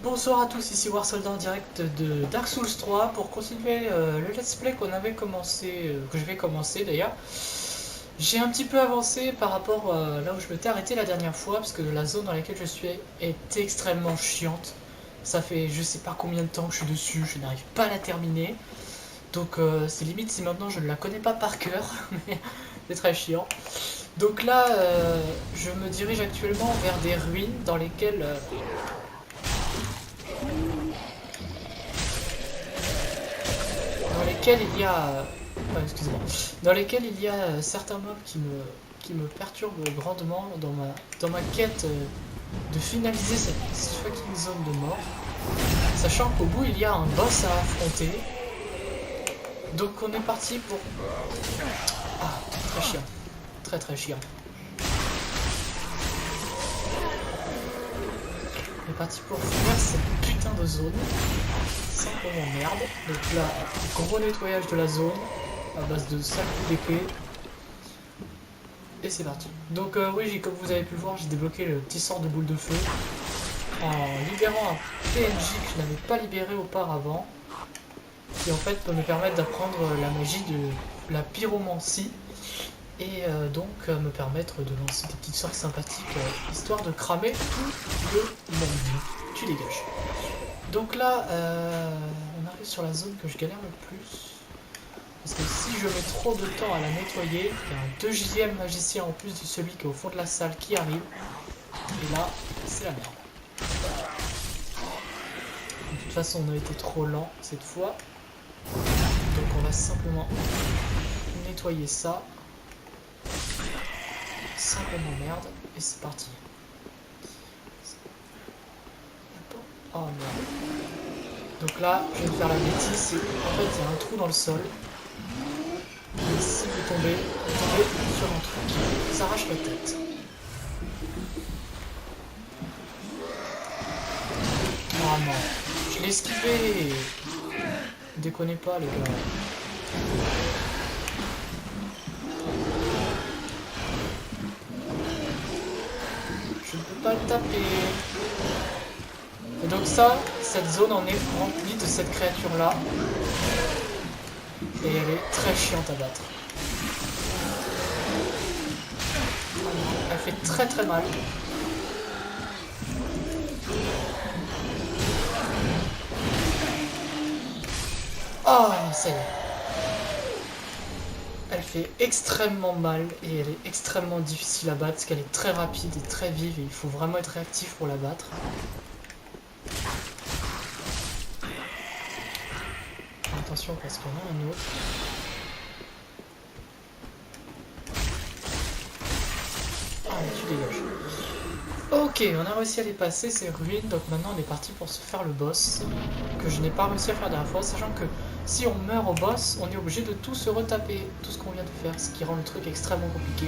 Bonsoir à tous, ici Warsoldat en direct de Dark Souls 3 pour continuer le let's play qu'on avait commencé, que je vais commencer d'ailleurs. J'ai un petit peu avancé par rapport là où je m'étais arrêté la dernière fois parce que la zone dans laquelle je suis est extrêmement chiante. Ça fait je sais pas combien de temps que je suis dessus, je n'arrive pas à la terminer. Donc c'est limite si maintenant je ne la connais pas par cœur, mais c'est très chiant. Donc là, je me dirige actuellement vers des ruines dans lesquelles il y a excusez-moi, dans lesquels il y a certains mobs qui me perturbent grandement dans ma quête de finaliser cette fucking zone de mort, sachant qu'au bout il y a un boss à affronter. Donc on est parti pour... Ah, très chiant, très chiant. On est parti pour finir cette putain de zone sans qu'on m'emmerde. Donc là, gros nettoyage de la zone à base de 5 coups d'épée. Et c'est parti. Donc oui, comme vous avez pu voir, j'ai débloqué le petit sort de boule de feu en libérant un PNJ que je n'avais pas libéré auparavant, qui en fait peut me permettre d'apprendre la magie de la pyromancie et donc me permettre de lancer des petites sorts sympathiques histoire de cramer tout le monde. Tu dégages. Donc là, on arrive sur la zone que je galère le plus. Parce que si je mets trop de temps à la nettoyer, il y a un deuxième magicien en plus de celui qui est au fond de la salle qui arrive. Et là, c'est la merde. De toute façon, on a été trop lent cette fois. Donc on va simplement nettoyer ça. Sans qu'on m'emmerde. Et c'est parti. Oh merde. Donc là, je vais faire la bêtise. En fait, il y a un trou dans le sol. Et si vous tombez sur un truc qui vous arrache la tête. Oh non, je l'ai esquivé. Déconnez pas les gars. Je ne peux pas le taper. Et donc ça, cette zone en est remplie de cette créature là. Et elle est très chiante à battre. Elle fait très mal. Oh, ça y est. Elle fait extrêmement mal et elle est extrêmement difficile à battre parce qu'elle est très rapide et très vive et il faut vraiment être réactif pour la battre. Attention parce qu'il y en a un autre. Ah mais tu dégages. Ok, on a réussi à les passer ces ruines, donc maintenant on est parti pour se faire le boss, que je n'ai pas réussi à faire la dernière fois, sachant que si on meurt au boss, on est obligé de tout se retaper, tout ce qu'on vient de faire, ce qui rend le truc extrêmement compliqué.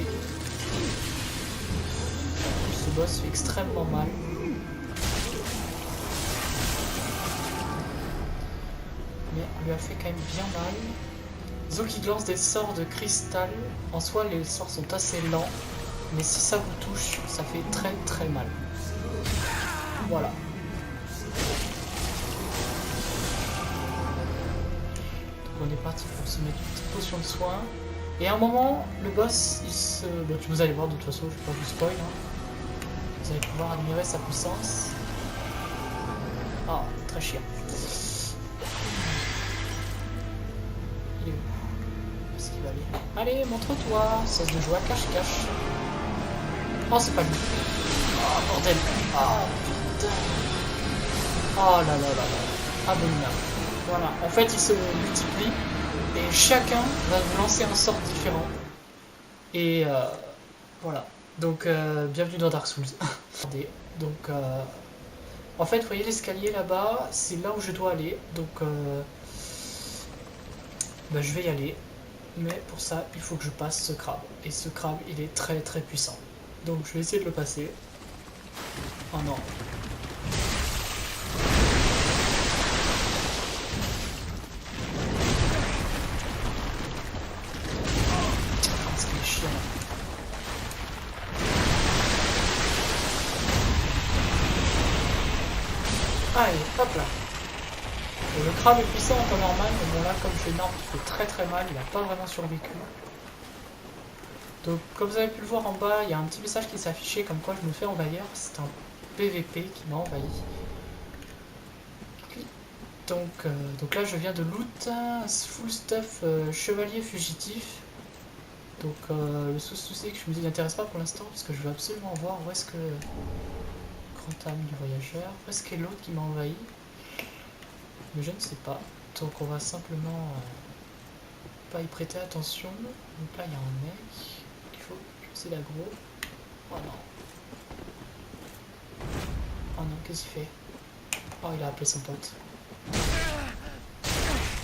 Ce boss fait extrêmement mal. Mais on lui a fait quand même bien mal. Zo qui lance des sorts de cristal, en soi les sorts sont assez lents, mais si ça vous touche, ça fait très mal. Voilà. Donc on est parti pour se mettre une petite potion de soin. Et à un moment, le boss, il se... Bon, vous allez voir de toute façon, je ne vais pas vous spoil. Hein. Vous allez pouvoir admirer sa puissance. Ah, très chiant. Il est où? Où est-ce qu'il va aller? Allez, montre-toi, cesse de jouer à cache-cache. Oh, c'est pas lui. Oh, bordel. Oh, putain. Oh là là. Abominable. Voilà, en fait, ils se multiplient et chacun va vous lancer un sort différent. Et voilà. Donc, bienvenue dans Dark Souls. Donc, en fait, vous voyez l'escalier là-bas, c'est là où je dois aller. Donc, bah, je vais y aller. Mais pour ça, il faut que je passe ce crabe. Et ce crabe, il est très puissant. Donc je vais essayer de le passer. Oh non. C'est chiant. Allez, hop là. Et le crabe est puissant en temps normal, mais bon là, comme j'ai une arme qui fait très très mal, il n'a pas vraiment survécu. Donc, comme vous avez pu le voir en bas, il y a un petit message qui s'affichait comme quoi je me fais envahir. C'est un PVP qui m'a envahi. Donc là, je viens de loot full stuff chevalier fugitif. Donc le souci c'est que je me m'intéresse pas pour l'instant parce que je veux absolument voir où est-ce que grand âme du voyageur, où est-ce qu'est l'autre qui m'a envahi. Mais je ne sais pas. Donc on va simplement pas y prêter attention. Donc là il y a un mec. Il faut c'est l'aggro. Oh non. Oh non, qu'est-ce qu'il fait? Oh, il a appelé son pote.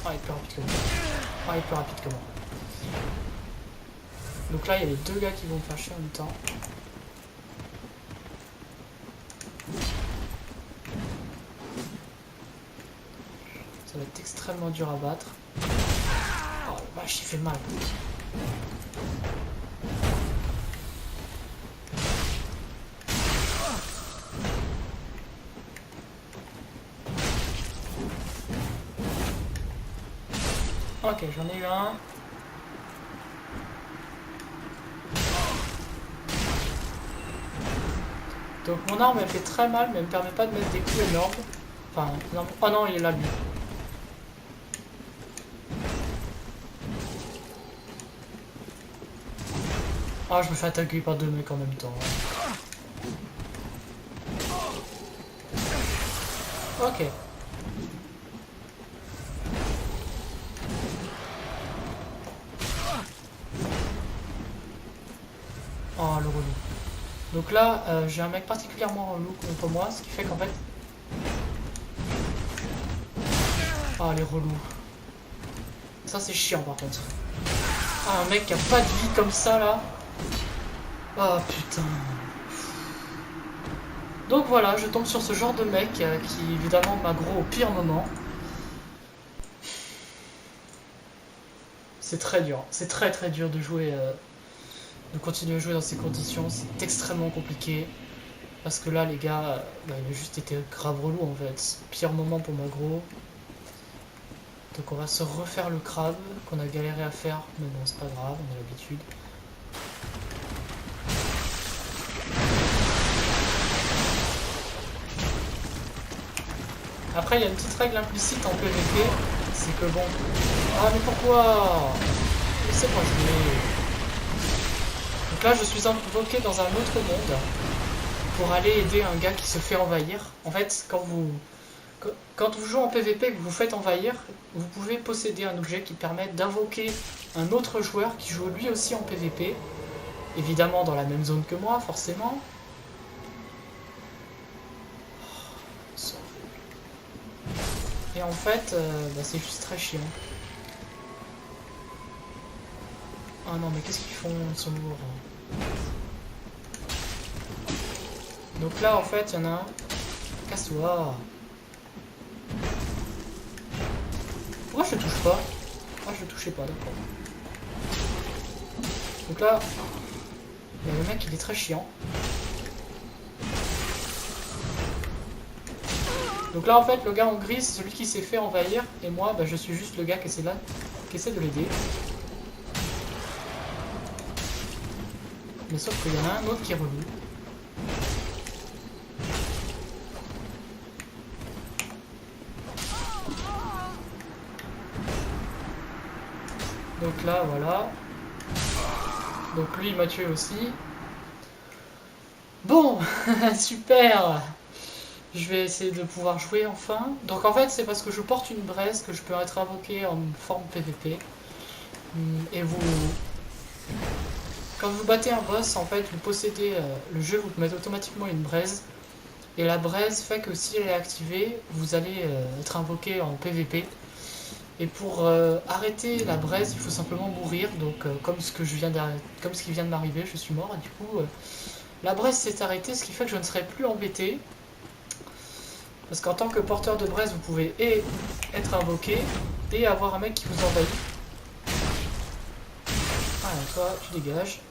Oh, il est plus rapide que moi. Oh, il est plus rapide que moi. Donc là, il y a les deux gars qui vont me faire chier en même temps. Ça va être extrêmement dur à battre. Oh, la vache, il fait mal. Ok, j'en ai eu un. Donc mon arme elle fait très mal mais elle me permet pas de mettre des coups énormes. Enfin, énormes. Oh non, il est là lui. Ah, je me fais attaquer par deux mecs en même temps. Ok. Oh, le relou. Donc là, j'ai un mec particulièrement relou contre moi, ce qui fait qu'en fait... Ah, les relous. Ça, c'est chiant, par contre. Ah, un mec qui a pas de vie comme ça, là. Ah, putain. Donc voilà, je tombe sur ce genre de mec qui, évidemment, m'aggro au pire moment. C'est très dur. C'est très très dur de jouer... de continuer à jouer dans ces conditions, c'est extrêmement compliqué. Parce que là, les gars, il a juste été grave relou en fait. Pire moment pour m'aggro. Donc on va se refaire le crabe qu'on a galéré à faire, mais bon, c'est pas grave, on a l'habitude. Après, il y a une petite règle implicite en PvP, c'est que bon... Ah, mais pourquoi? Laissez-moi jouer. Donc là, je suis invoqué dans un autre monde pour aller aider un gars qui se fait envahir. En fait, quand vous jouez en PvP et que vous vous faites envahir, vous pouvez posséder un objet qui permet d'invoquer un autre joueur qui joue lui aussi en PvP. Évidemment dans la même zone que moi, forcément. Et en fait, c'est juste très chiant. Ah non, mais qu'est-ce qu'ils font? Ils sont lourds. Donc là, en fait, il y en a un. Casse-toi. Pourquoi je le touche pas? Ah, je le touchais pas, d'accord. Donc là, il y a le mec, il est très chiant. Donc là, en fait, le gars en gris, c'est celui qui s'est fait envahir. Et moi, je suis juste le gars qui essaie de l'aider. Mais sauf qu'il y en a un autre qui est relou. Donc là, voilà. Donc lui, il m'a tué aussi. Bon, super. Je vais essayer de pouvoir jouer enfin. Donc en fait, c'est parce que je porte une braise que je peux être invoqué en forme PVP. Et quand vous battez un boss, en fait, vous possédez le jeu, vous mettez automatiquement une braise. Et la braise fait que si elle est activée, vous allez être invoqué en PVP. Et pour arrêter la braise, il faut simplement mourir. Donc comme ce qui vient de m'arriver, je suis mort. Et du coup, la braise s'est arrêtée, ce qui fait que je ne serai plus embêté. Parce qu'en tant que porteur de braise, vous pouvez être invoqué et avoir un mec qui vous envahit. Ah, toi, tu dégages.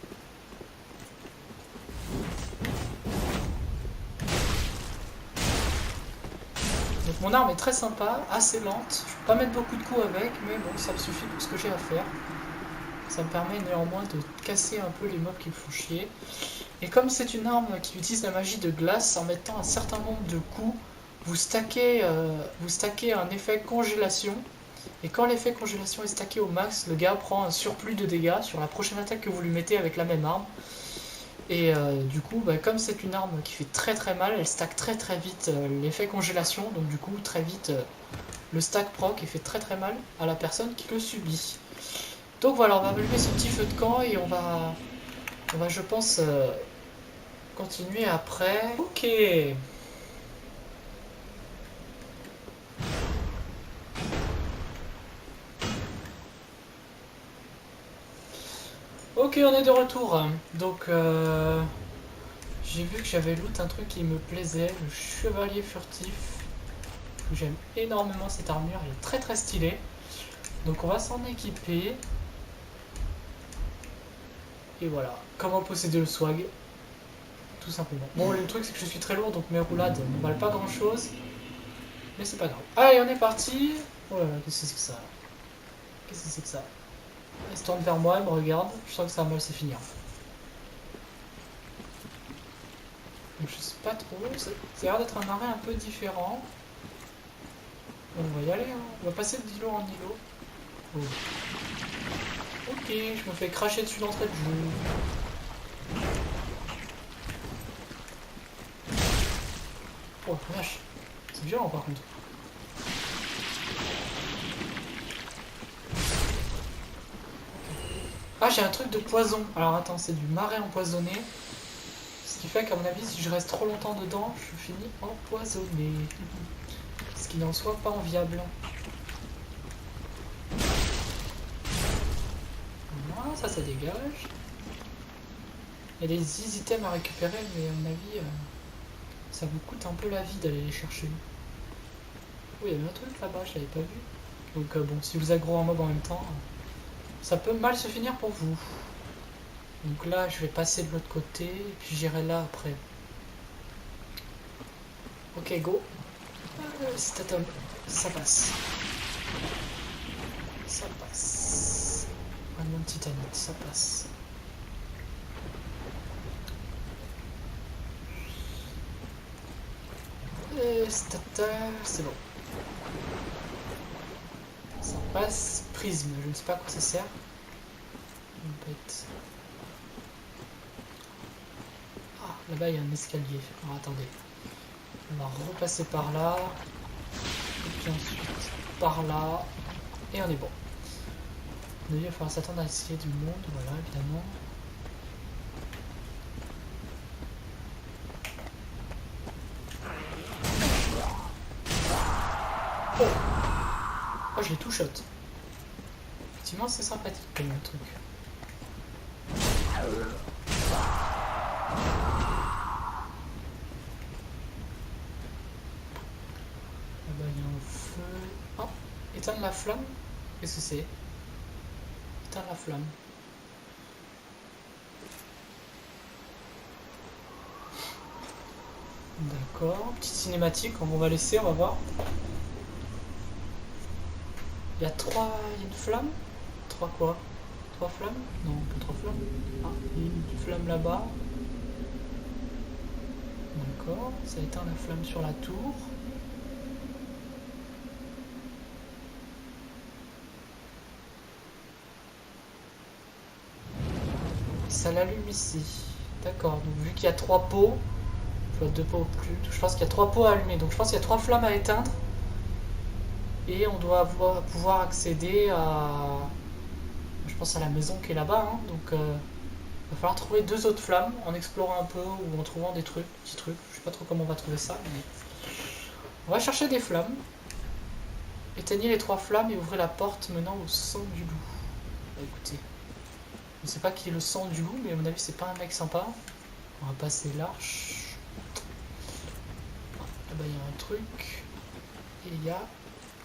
Donc mon arme est très sympa, assez lente. Je peux pas mettre beaucoup de coups avec, mais bon, ça me suffit pour ce que j'ai à faire. Ça me permet néanmoins de casser un peu les mobs qui me font chier. Et comme c'est une arme qui utilise la magie de glace, en mettant un certain nombre de coups, vous stackez un effet congélation. Et quand l'effet congélation est stacké au max, le gars prend un surplus de dégâts sur la prochaine attaque que vous lui mettez avec la même arme. Et du coup, comme c'est une arme qui fait très très mal, elle stack très très vite l'effet congélation. Donc du coup, très vite, le stack proc et fait très très mal à la personne qui le subit. Donc voilà, on va allumer ce petit feu de camp et on va je pense, continuer après. Ok. Ok, on est de retour. Donc, j'ai vu que j'avais loot un truc qui me plaisait, le chevalier furtif. J'aime énormément cette armure, elle est très très stylée. Donc on va s'en équiper. Et voilà, comment posséder le swag, tout simplement. Bon, le truc c'est que je suis très lourd, donc mes roulades ne valent pas grand chose. Mais c'est pas grave. Allez, on est parti. Oh là là, qu'est-ce que c'est que ça? Qu'est-ce que c'est que ça? Elle se tourne vers moi, elle me regarde. Je sens que ça va mal se finir. Donc je sais pas trop. Ça a l'air d'être un arrêt un peu différent. On va y aller, hein. On va passer d'îlot en îlot. Oh. Ok, je me fais cracher dessus d'entrée de jeu. Oh vache. C'est violent par contre. Ah, j'ai un truc de poison. Alors attends, c'est du marais empoisonné. Ce qui fait qu'à mon avis, si je reste trop longtemps dedans, je finis empoisonné. Ce qui n'en soit pas enviable. Voilà, ça dégage. Il y a des items à récupérer, mais à mon avis, ça vous coûte un peu la vie d'aller les chercher. Oh, il y avait un truc là-bas, je l'avais pas vu. Donc bon, si vous aggro un mob en même temps, ça peut mal se finir pour vous. Donc là, je vais passer de l'autre côté, et puis j'irai là après. Ok, go. Cet atome, ça passe. Ça passe. Un mon titanite, ça passe. C'est bon. Ça passe. Prisme, je ne sais pas à quoi ça sert. Bête. Ah, là-bas il y a un escalier. Alors attendez. On va repasser par là. Et puis ensuite par là. Et on est bon. Il va falloir s'attendre à essayer du monde, voilà, évidemment. Oh, je l'ai tout shot. Effectivement, c'est sympathique comme truc. Là-bas, il y a un feu. Oh, éteindre la flamme. Qu'est-ce que c'est? Éteindre la flamme. D'accord, petite cinématique, on va laisser, on va voir. Il y a une flamme. Trois quoi? Trois flammes? Non, pas trois flammes. Ah, il y a une flamme là-bas. D'accord, ça éteint la flamme sur la tour. Ça l'allume ici. D'accord, donc vu qu'il y a trois pots, je vois deux pots plus, je pense qu'il y a trois pots à allumer. Donc je pense qu'il y a trois flammes à éteindre. Et on doit pouvoir accéder à... Je pense à la maison qui est là-bas. Hein, donc il va falloir trouver deux autres flammes en explorant un peu ou en trouvant des trucs, petits trucs. Je sais pas trop comment on va trouver ça. Mais... On va chercher des flammes. Éteignez les trois flammes et ouvrez la porte menant au sang du loup. Bah, écoutez, je sais pas qui est le sang du loup, mais à mon avis c'est pas un mec sympa. On va passer l'arche. Là-bas il y a un truc. Et il y a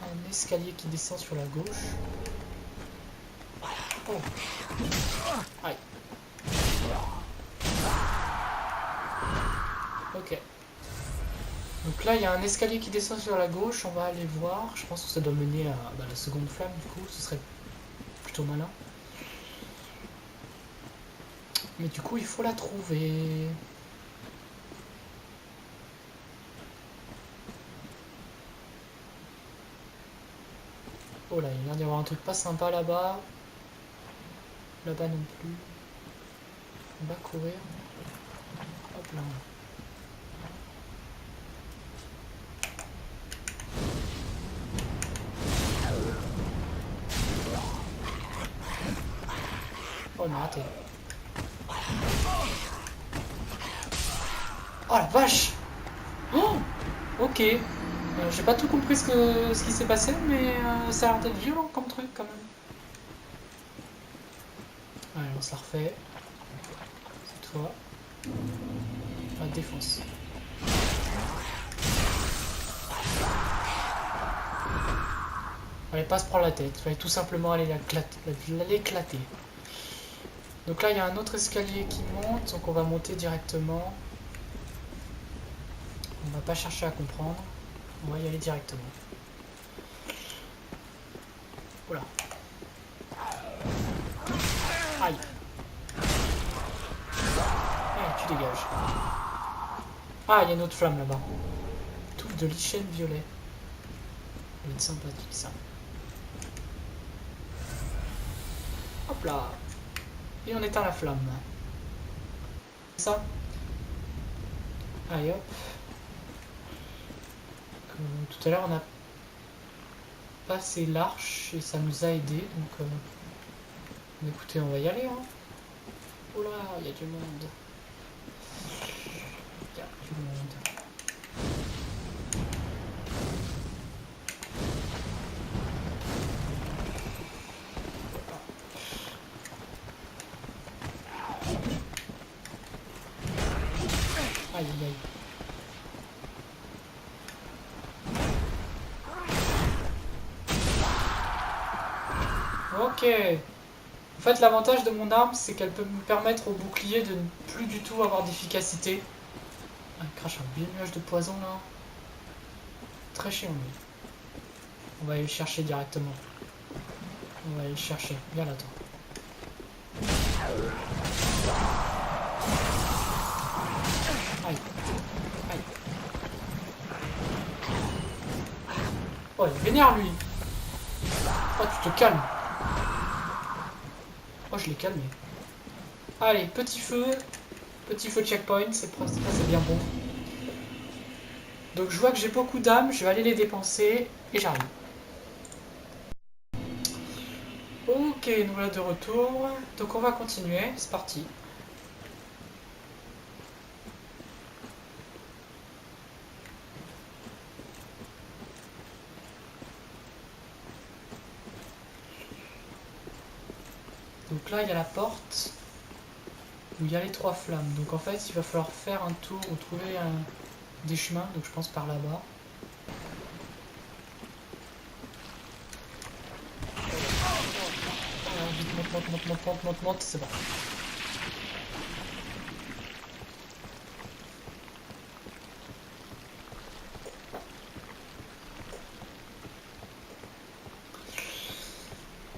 un escalier qui descend sur la gauche. Voilà. Oh. Aïe. Ok. Donc là, il y a un escalier qui descend sur la gauche, on va aller voir. Je pense que ça doit mener à la seconde flamme, du coup, ce serait plutôt malin. Mais du coup, il faut la trouver. Oh là, il a l'air d'y avoir un truc pas sympa là-bas. Là-bas non plus. On va courir. Hop là. Oh, on a raté. Oh la vache! Oh, ok. J'ai pas tout compris ce qui s'est passé, mais ça a l'air d'être violent comme truc quand même. Allez, on se la refait. Cette fois. Pas de défense. Fallait pas se prendre la tête, fallait tout simplement aller l'éclater. Donc là, il y a un autre escalier qui monte, donc on va monter directement. On va pas chercher à comprendre, on va y aller directement. Oula. Aïe. Eh, tu dégages. Ah, il y a une autre flamme là-bas. Touffe de lichen violet. Ça va être sympathique ça. Hop là. Et on éteint la flamme. C'est ça. Allez hop. Tout à l'heure on a passé l'arche et ça nous a aidé. Donc écoutez, on va y aller. Hein. Oh là, il y a du monde. Il y a du monde. Aïe aïe aïe. Ok. En fait, l'avantage de mon arme, c'est qu'elle peut me permettre au bouclier de ne plus du tout avoir d'efficacité. Ah, il crache un bien nuage de poison là. Très chiant lui. On va aller le chercher directement. On va aller le chercher. Viens là, toi. Aïe. Aïe. Oh, il est vénère lui. Oh, tu te calmes. Oh, je l'ai calmé. Allez, petit feu checkpoint, c'est bien bon. Donc je vois que j'ai beaucoup d'âmes, je vais aller les dépenser et j'arrive. Ok, nous voilà de retour. Donc on va continuer, c'est parti. Donc là il y a la porte où il y a les 3 flammes. Donc en fait il va falloir faire un tour ou trouver des chemins, donc je pense par là-bas. Monte, c'est bon.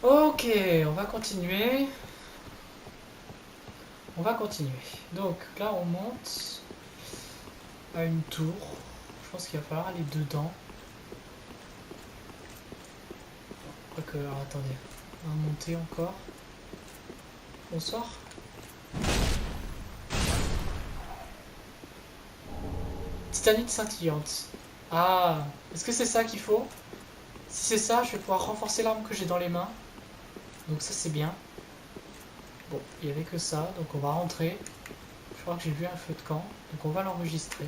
Ok, on va continuer. On va continuer. Donc là on monte à une tour. Je pense qu'il va falloir aller dedans. Quoique, alors attendez. On va monter encore. Bonsoir. Titanite scintillante. Ah, est-ce que c'est ça qu'il faut? Si c'est ça, je vais pouvoir renforcer l'arme que j'ai dans les mains. Donc ça c'est bien. Bon, il n'y avait que ça, donc on va rentrer. Je crois que j'ai vu un feu de camp, donc on va l'enregistrer.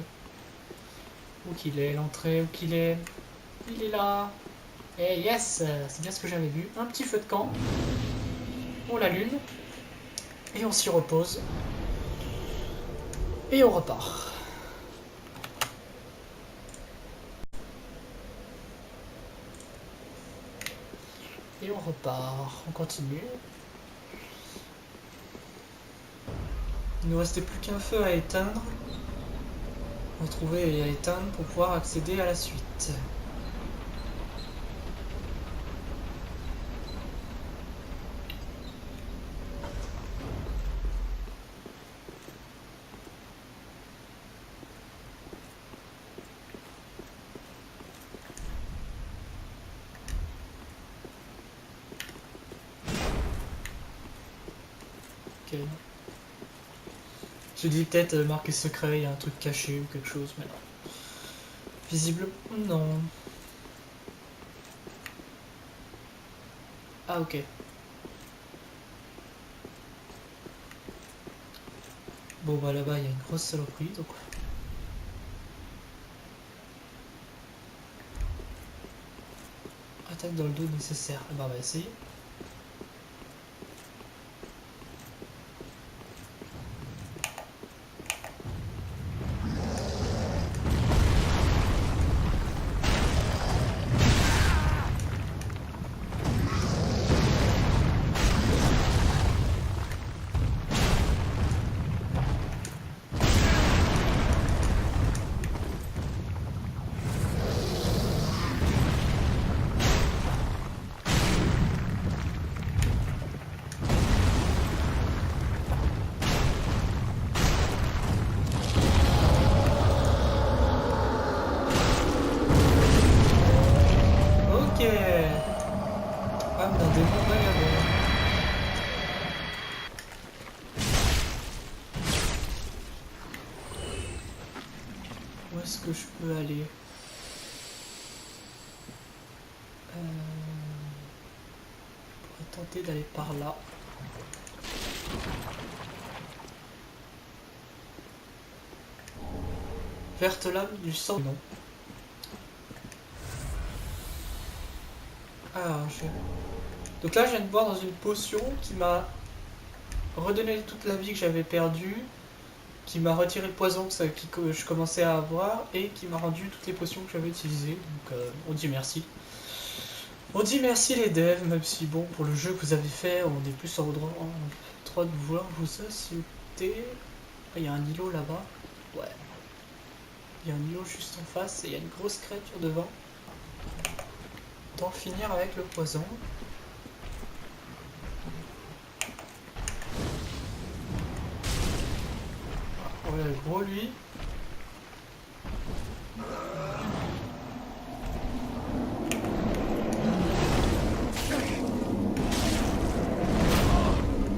Où qu'il est, l'entrée, où qu'il est. Il est là. Et yes, c'est bien ce que j'avais vu. Un petit feu de camp. On l'allume. Et on s'y repose. Et on repart. Et on repart. On continue. Il nous restait plus qu'un feu à éteindre. retrouver et à éteindre pour pouvoir accéder à la suite. Ok. Je dis peut-être marqué secret, il y a un truc caché ou quelque chose, mais non. Visiblement, non. Ah, ok. Bon, bah là-bas, il y a une grosse saloperie, donc... Attaque dans le dos nécessaire. Bah, on va essayer. Ok. Ah, mais un démon vagabond. Où est-ce que je peux aller? Je pourrais tenter d'aller par là. Verte lame du sang. Non. Ah, donc là, je viens de boire dans une potion qui m'a redonné toute la vie que j'avais perdue, qui m'a retiré le poison que je commençais à avoir et qui m'a rendu toutes les potions que j'avais utilisées. Donc on dit merci. On dit merci les devs, même si bon, pour le jeu que vous avez fait, on est plus en droit de vouloir vous inciter. Ah, il y a un îlot là-bas. Ouais. Il y a un îlot juste en face et il y a une grosse créature devant. D'en finir avec le poison. Voilà le gros lui.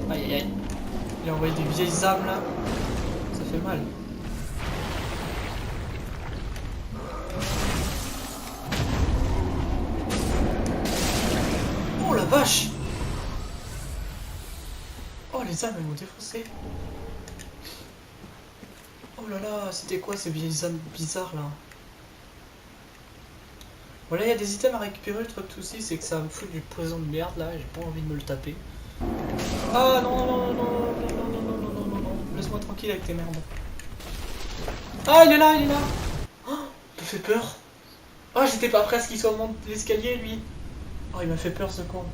Aïe aïe aïe. Il a envoyé des vieilles âmes là. Ça fait mal. Oh la vache! Oh les âmes elles m'ont défoncé. Oh là là, c'était quoi ces vieilles âmes bizarres là? Voilà, il y a des items à récupérer, le truc aussi c'est que ça me fout du poison de merde là, j'ai pas envie de me le taper. Ah non, non, non, non, non, non, non, non, non, non, non, laisse-moi tranquille avec tes merdes. Ah, il est là, il est là. Oh, il me fait peur. Oh, j'étais pas prêt à ce qu'il soit au monde de l'escalier lui. Oh, il m'a fait peur ce con.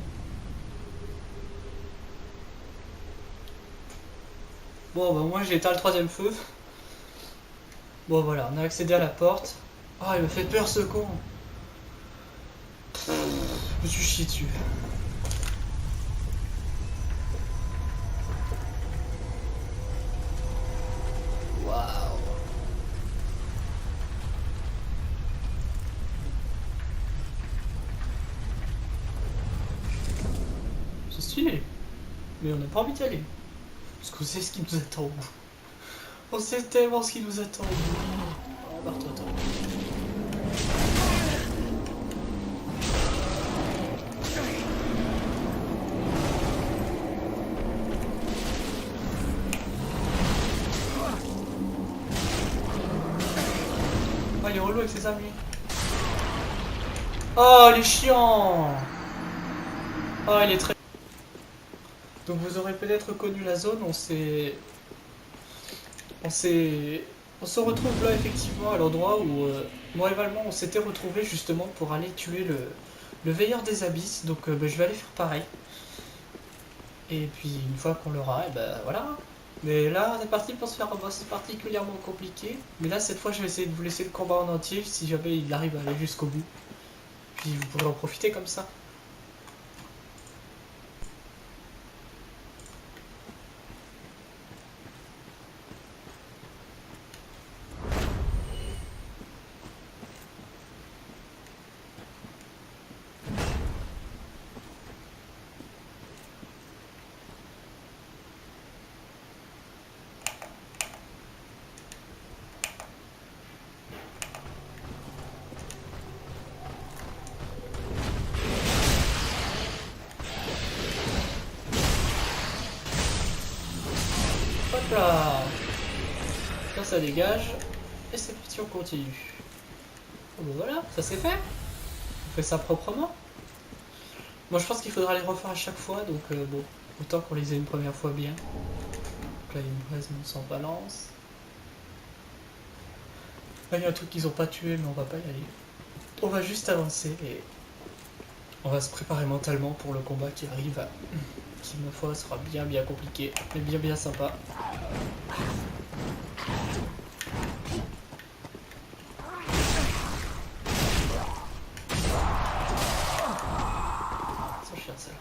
Bon, bah moi j'ai éteint le troisième feu. Bon, voilà, on a accédé à la porte. Oh, il m'a fait peur ce con. Je me suis chié dessus. Waouh. C'est stylé. Mais on n'a pas envie d'y aller. Parce qu'on sait ce qui nous attend. On sait tellement ce qui nous attend. Oh, barre-toi, toi. Oh, il est relou avec ses amis. Oh, il est chiant. Oh, il est très... Donc vous aurez peut-être connu la zone, on se retrouve là effectivement à l'endroit où moi et Valmont on s'était retrouvés justement pour aller tuer le veilleur des abysses, donc bah, je vais aller faire pareil. Et puis une fois qu'on l'aura, et ben voilà. Mais là, on est parti pour se faire un boss particulièrement compliqué. Mais là, cette fois, je vais essayer de vous laisser le combat en entier si jamais il arrive à aller jusqu'au bout. Puis vous pourrez en profiter comme ça. Hop là. Là, ça dégage. Et c'est parti, on continue. Oh, ben voilà, ça c'est fait. On fait ça proprement. Moi, je pense qu'il faudra les refaire à chaque fois, donc bon, autant qu'on les ait une première fois bien. Donc là, il me reste mon sang balance. Là, il y a un truc qu'ils ont pas tué, mais on va pas y aller. On va juste avancer et on va se préparer mentalement pour le combat qui arrive, qui, ma foi, sera bien compliqué, mais bien sympa. Sans chien, ça.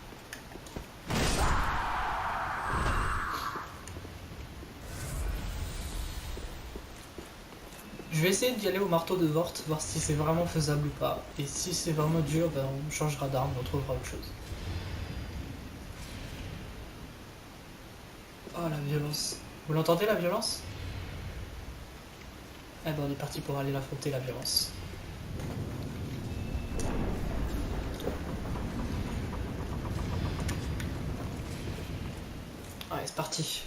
Je vais essayer d'y aller au marteau de Vort, voir si c'est vraiment faisable ou pas. Et si c'est vraiment dur, ben on changera d'arme, on trouvera autre chose. Oh la violence. Vous l'entendez la violence? Eh ben on est parti pour aller l'affronter la violence. Allez, c'est parti.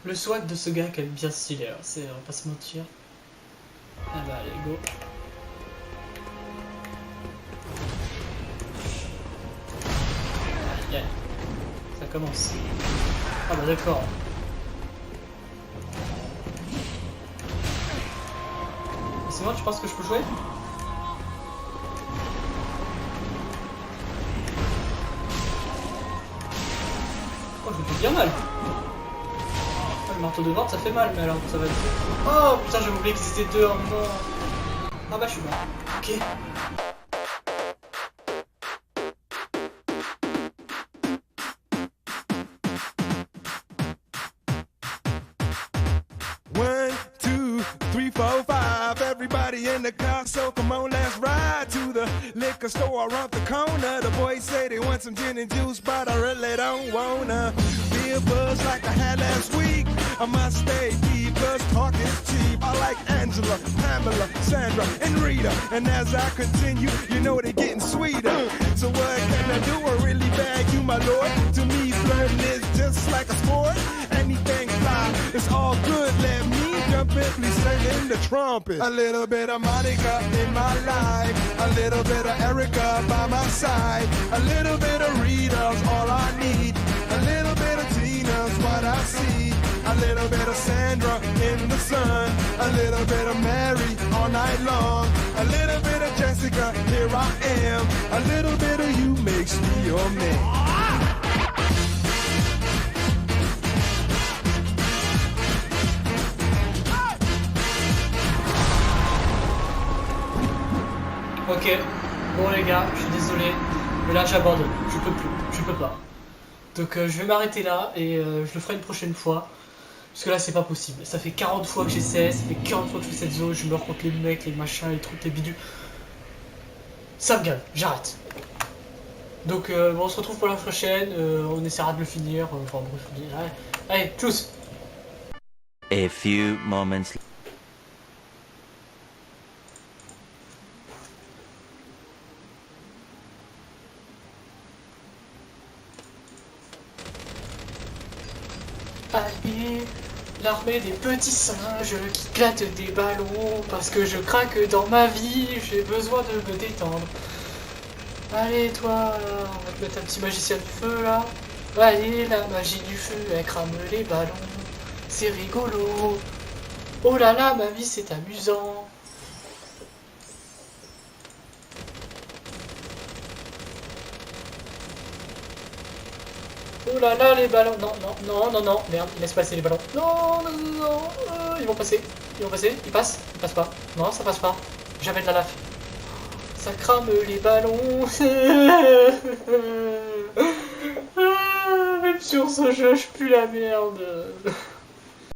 Le swag de ce gars est quand même bien stylé, hein. On va pas se mentir. Ah bah allez, go. Aïe aïe. Ça commence. Ah bah d'accord. C'est moi, tu penses que je peux jouer? Oh, je me fais bien mal. Le marteau de Vort ça fait mal, mais alors ça va être... Oh putain, j'ai oublié qu'ils étaient deux en mort. Ah bah je suis mort. Ok. One, two, three, four, five. Everybody in the car, so come on, let's ride to the liquor store around the corner. The boys say they want some gin and juice, but I really don't wanna be a buzz like I had last week. I must stay deep, cause talk is cheap. I like Angela, Pamela, Sandra, and Rita. And as I continue, you know they're getting sweeter. So what can I do? I really bag you, my lord. To me, flirting is just like a sport. Anything fly, it's all good. Let me jump in, please sing in the trumpet. A little bit of Monica in my life. A little bit of Erica by my side. A little bit of Rita's all I need. A little bit of Tina's what I see. A little bit of Sandra in the sun. A little bit of Mary all night long. A little bit of Jessica, here I am. A little bit of you makes me your man. Ok, bon les gars, je suis désolé, mais là j'abandonne, je peux plus, je peux pas. Donc je vais m'arrêter là et je le ferai une prochaine fois. Parce que là c'est pas possible, ça fait 40 fois que j'essaie, ça fait 40 fois que je fais cette zone, je meurs contre les mecs, les machins, les trucs, les bidules. Ça me gave, j'arrête. Donc bon, on se retrouve pour la prochaine, on essaiera de le finir, enfin bref, allez, tchuss. A few moments. Allez, l'armée des petits singes qui glattent des ballons parce que je craque dans ma vie, j'ai besoin de me détendre. Allez toi, on va te mettre un petit magicien de feu là. Allez, la magie du feu, elle crame les ballons. C'est rigolo. Oh là là, ma vie c'est amusant. Oh là là, les ballons. Non, non, non, non, non. Merde, laisse passer les ballons. Non, non, non, non. Ils vont passer. Ils vont passer. Ils passent. Ils passent pas. Non, ça passe pas. Jamais de la laf. Ça crame les ballons. Même sur ce jeu, je pue la merde.